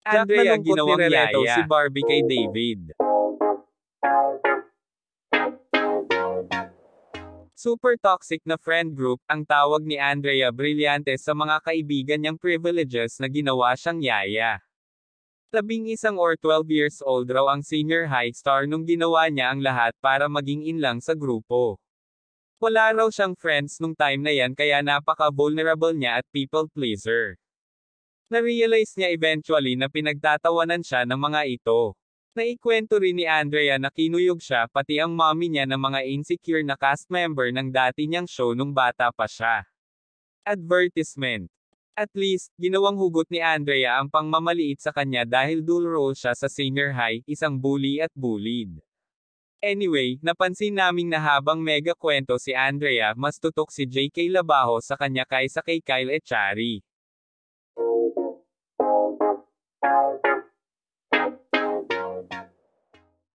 Jack Andrea malungkot ginawang nirereto yaya si Barbie kay David. Super toxic na friend group, ang tawag ni Andrea Brillantes sa mga kaibigan niyang privileges na ginawa siyang yaya. 11 or 12 years old raw ang senior high star nung ginawa niya ang lahat para maging in lang sa grupo. Wala raw siyang friends nung time na yan kaya napaka-vulnerable niya at people pleaser. Na-realize niya eventually na pinagtatawanan siya ng mga ito. Naikwento rin ni Andrea na kinuyog siya pati ang mommy niya ng mga insecure na cast member ng dati niyang show nung bata pa siya. Advertisement. At least, ginawang hugot ni Andrea ang pangmamaliit sa kanya dahil dual role siya sa senior high, isang bully at bullied. Anyway, napansin naming na habang mega kwento si Andrea, mas tutok si JK Labajo sa kanya kaysa kay Kyle Echari.